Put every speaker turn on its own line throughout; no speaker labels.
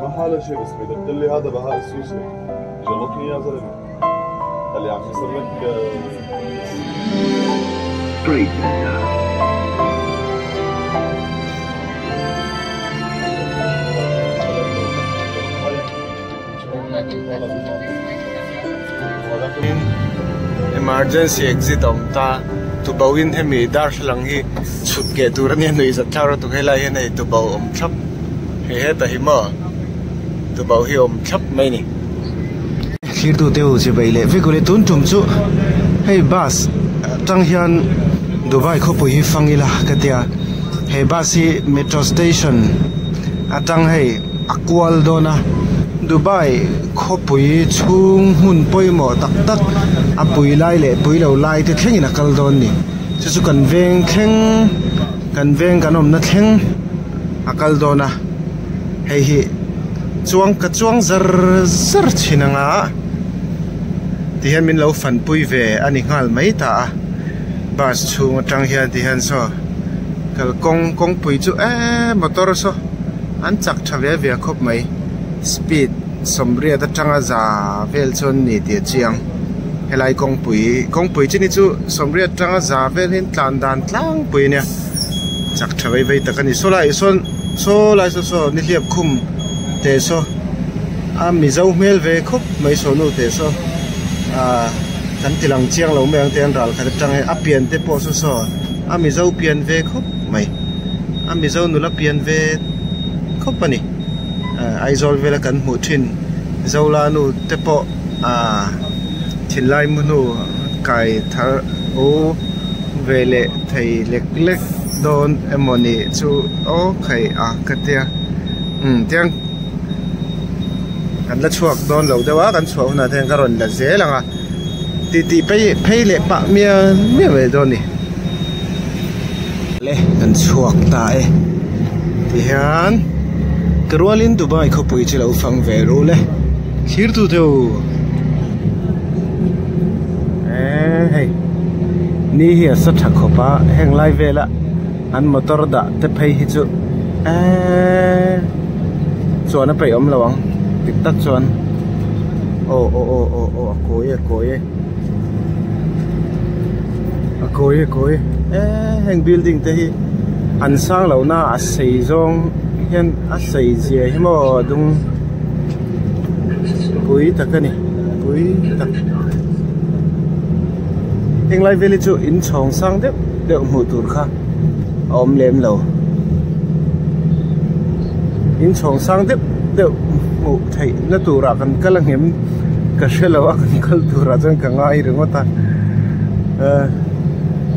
ما حاله شيء بس اذا قلت لي هذا بهاء السوسي جلطني يا زلمه اللي عم يصير لك
Trade emergency exit om ta tu bawin hemi dar lang hi chut ke tur ni noi za thar tu helai he nei tu baw om thap he ta hi ma tu baw hi om thap mai ni khir tu te u che bai le ve ko le tun tum chu hey bus tang hian Dubai kho pui hi fangila ka tia he bus hi metro station atang hey akwal dona Dubai kho pui chung hun poi mo tak tak a pui lai le pui lo lai te thlengin a kal don ni chu chu kan veng kan om na thleng a kal dona hei hi chuang zar chinanga ti hian min lo fan pui ve ani ngal mai ta bus chung atang hian ti hian so kal kong pui chu motor so an chak thave ve khop mai speed somria ta changa za vel chon ni ti chiang helai kong pui chini chu somria changa za vel hin tlan dan tlang pui nia chak thawei vei takani solai so ni liap khum te so a mi zo mel ve khop mai so nu te so kan tilang chiang lo meng ten ral kha chang a pian te po so a mi zo pian ve khop mai a mi zo nu la pian ve khop pani aizol vela kan mu thin zola nu tepo thin lai mu nu kai thar o vele thei lek don emoni chu o khai a katia tiang kan la chuak don lo dewa kan chuak na theng karon la zelanga ti pei le pa mia ve don ni le kan chuak ta ti hian Kerwalin Dubai kho pui chilo fang ve ro le khir tu teu hey ni hi sa thak khopa heng lai vela an motor da te phei hi chu chuan a pei om lawang tik tak chuan o koi heng building te hi an sang lo na a sei zong hian a sei zia hi mo dung pui takani pui tak heng lai veli chu in chong sang de mu tur kha om lem lo in chong sang de mu thei na tura kan kalangem ka shelo a kan kal tura jang ka ngai ringota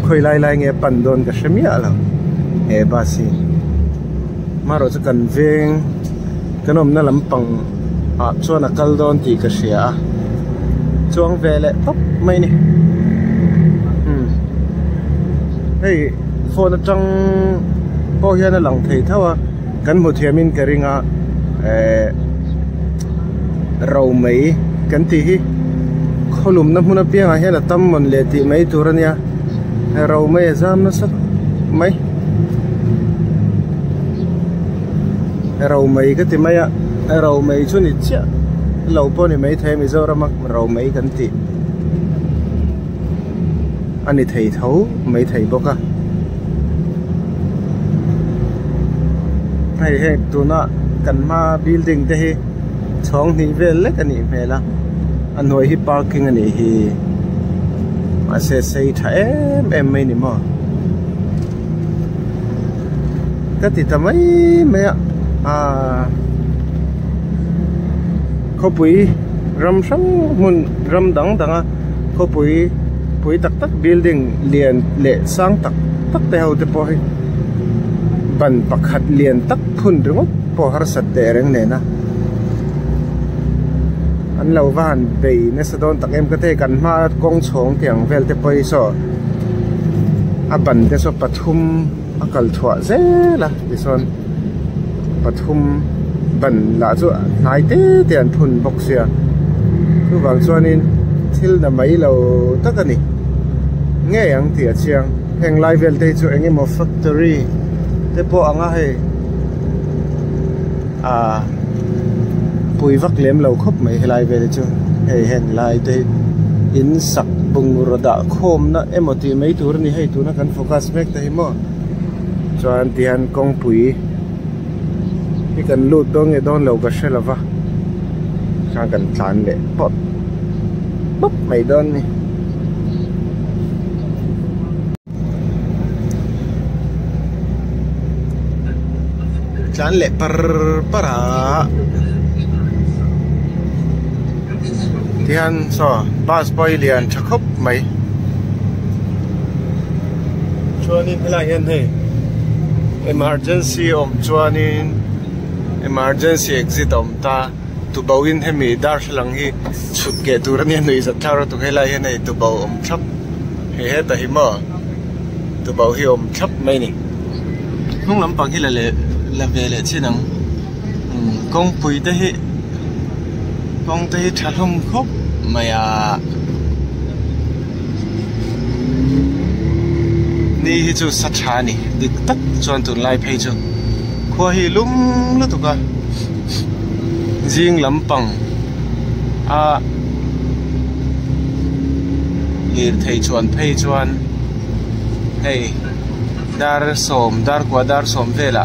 khoi lai nge pan don ka shemia lo e basi maro chu kan veng kanom na lampang a chuan a kal don ti ka hria chuang vele top mai ni hei phone atang po hian a lang thei thawa kan mu thiamin ka ringa ro mai kan ti hi kholum na hmuna pianga hian a tam mon le ti mai turania ro mai zam na sak mai rau mai cái thì mấy rau mai chút ít chứ lâu po này mấy thêm rồi ra mặc rau mai cái thì anh ấy thầy thấu mấy thầy bốc à hay hay tụi nó cần ma building thế chong thì về lấy cái này về là anh hỏi hi parking anh ấy hi mà sẽ xây thay em mấy này mà cái thì tao mấy kho pui ram sang mun ram dang danga kho pui tak building lian le sang tak te ho te po hi ban pakhat lian tak phun ringot po har sat te reng ne na an lo van bei ne sadon tak em ka te kan ma kong chong tiang vel te poi so a ban te so pathum akal thwa zela dison pathum ban la chu nai te an phun bok sia chu wang chuanin thil na mai lo takani nge ang ti a chiang heng lai vel te chu engi mo factory te po anga he pui vak lem lo khop mai helai ve chu hei hen lai te in sak bung roda khom na emoti mai tur ni hei tu na kan focus mek te mo chuan tian kong pui hi kan lut dong e don lo ka shelava sang kan tlan le pot bop mai don ni tlan le para tian so bus boy lian chakhop mai chuanin helai hian hei emergency chuanin emergency exit ta tu bawin hemi dar hlang hi chut ke turani nui za thar tu helai hian hei tu baw thap he ta hi ma tu baw hi thap mai ni hung lampang hi la vele chinang kong pui te hi kong te hi thalum khop maya ni hi chu satha ni dik tak chuan tun lai phei chu khua hi lum la tu ka jing lampang a lir thei chuan phei chuan hei dar som vela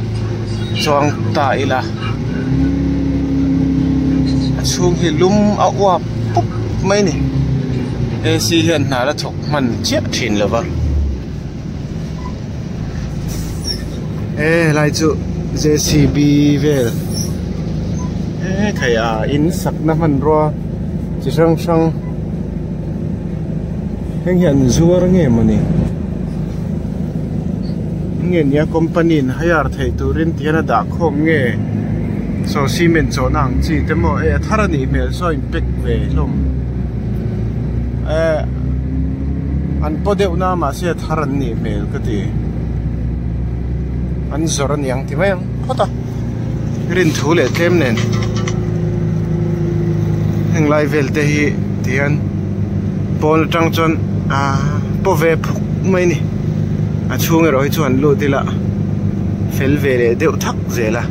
chuang ta ila chung hi lum a wa pup mai ni AC hian na la thok man chiat thin lova lai chu JCB vel khaya in sak na man ro chi sang heng hian zuar nge mani nge nia company na hayar thei turin tiana da khom nge so cement cho nang chi temo tharani mel so impact ve lom an podeu na ma se tharan ni mel ka ti an zoran yang ti mai khota rin thu le tlem nen heng lai vel te hi tian pol tang chon po ve phuk mai ni a chung e roi chuan lu tila fel ve le deu thak zela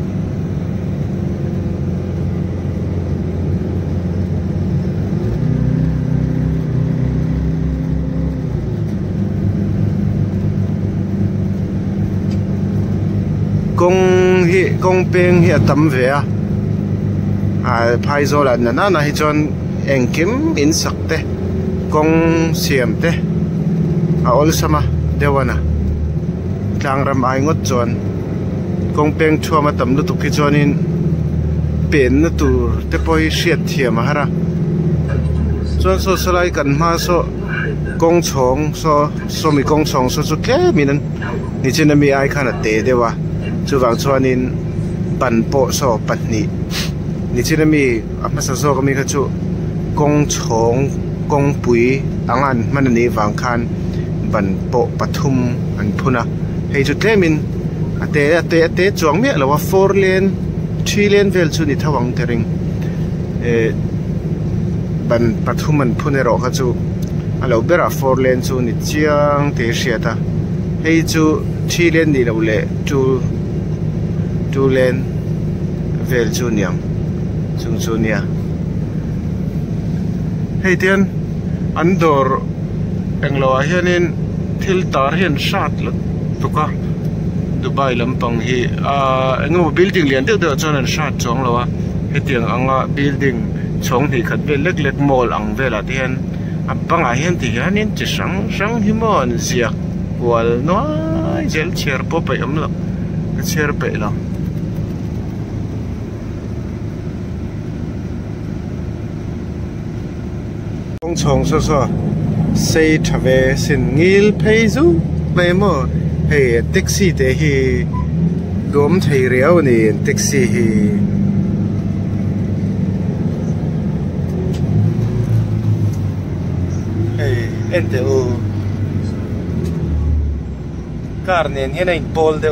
kong peng hi tam ve a phai zo la na hi chon engkim in sakte kong siam te a ol sama dewana tlangram ai ngot chon kong peng thuma tam lu tu ki chonin pen na tur te poi hriat thiam hara chon so salai kan ma so kong chong so mi kong chong so chu ke minan ni china mi ai khana te dewa chuwang chuanin pan po so patni ni china mi amasa so ka mi kha chu kong chong kong pui angan manani wang khan ban po pathum an phuna hei chu tlemin ate chuang me lawa 4 lane 3 lane vel chu ni thawang tering ban pathum an phune ro kha chu alo bera 4 lane chu ni chiang te hriata hei chu 3 lane ni lo le 2 lane vel chu niam chung chu nia hei tian an dor englo hianin thil tar hian shat la tuka Dubai lampang hi engo building lian deuh chuan an shat chong lawa hetiang anga building chong ni khat vel lek mall ang vela tian apanga hian ti hianin chi sang hi mo an ziak wal noi jel cher po pe am la cher pe la chong so say thave sin ngil phei zu mai mo hey taxi te hi gom thei riau ni taxi hi hey ente o car nen hian in pol de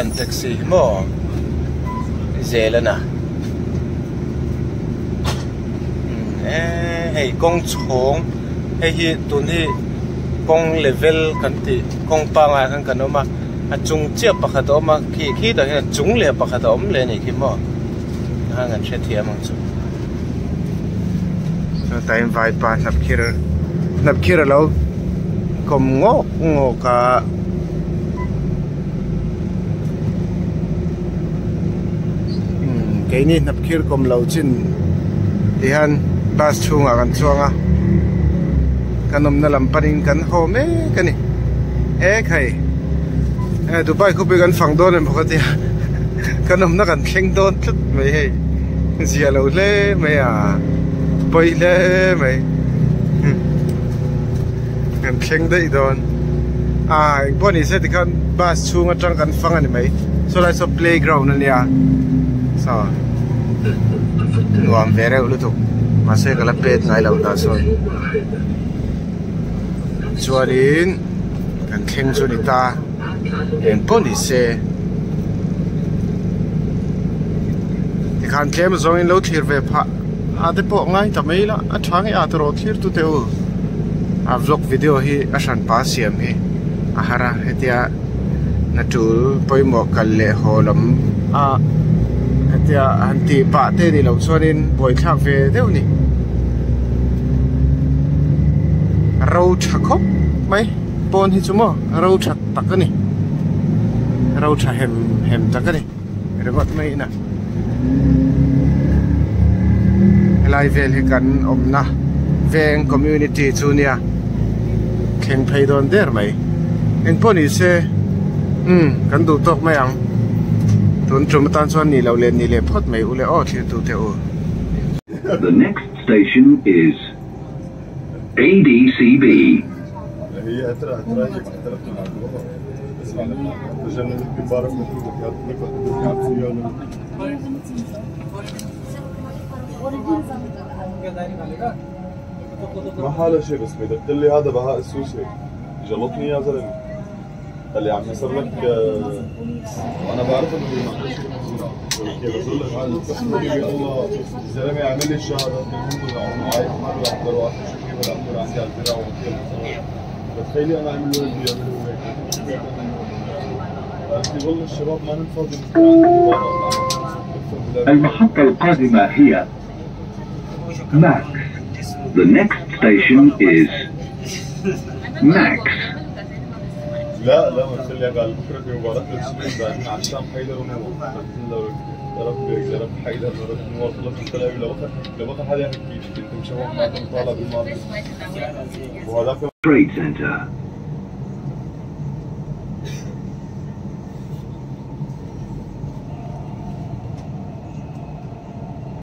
an taxi mo zelana hey kong chong hey hi tun hi kong level kan ti kong panga kan kanoma a chung chia pakhat oma khi ta chung le pakhat om le ni khi mo hangan the thiam ang chu ta invite pa nap khir lo kom ngo ka cái này nắp kia kom lâu chín thì han bus chung à kan chuang à kanom na lam panin kan home cái này khai Dubai ko began phang don em bokati kanom na kan thleng don tlut mai he zia lo le mai à poi le mai kan thleng dei don boni se kan bus chung atang kan phang ani mai so like so playground ani à sao nuam về lu thuk mà sẽ cái lapet ngay lâu ta rồi cho đến cần khen cho người ta em bốn đi xe thì khán khem rồi in lâu thiệt về phá để bộ ngay tầm ấy là thoáng cái rồi thiệt tụi teo vlog video hi asan pa siam hi ahara hetia natul poi mo kalle holam tia anti pa te ni lo chuanin boi thak ve deuh ni ro tha khop mai pon hi chumo ro tha tak ani ro tha hem tak ani regot mai na lai vel hi kan omna veng community chunia kheng phei don der mai en poni se kan du tok mai ang
The next station is ADCB.
ما حاله شيء بس بدك لي هذا بهاء السوسي جلطني يا زلمه قال لي عم يصير لك وانا بعرف انه بقول لك هذا والله الزلمه يعمل لي الشهاده الحمد لله انا معي ما بقدر واحد شو كيف بقدر عندي على البراء وكيف بتخيلي انا اعمل له اللي يعملوا هيك قالت لي والله الشباب ما ننفضي
المحطة القادمة هي Max. The next station is Max.
لا ما تخليها قال بكره في مباراه السويد بعدين على الشام حيدر ونور يا رب حيدر ورب نور خلص الكلام لو بقى حدا يحكي كنت مشوق معكم طالع بالماضي وهذاك
Trade Center.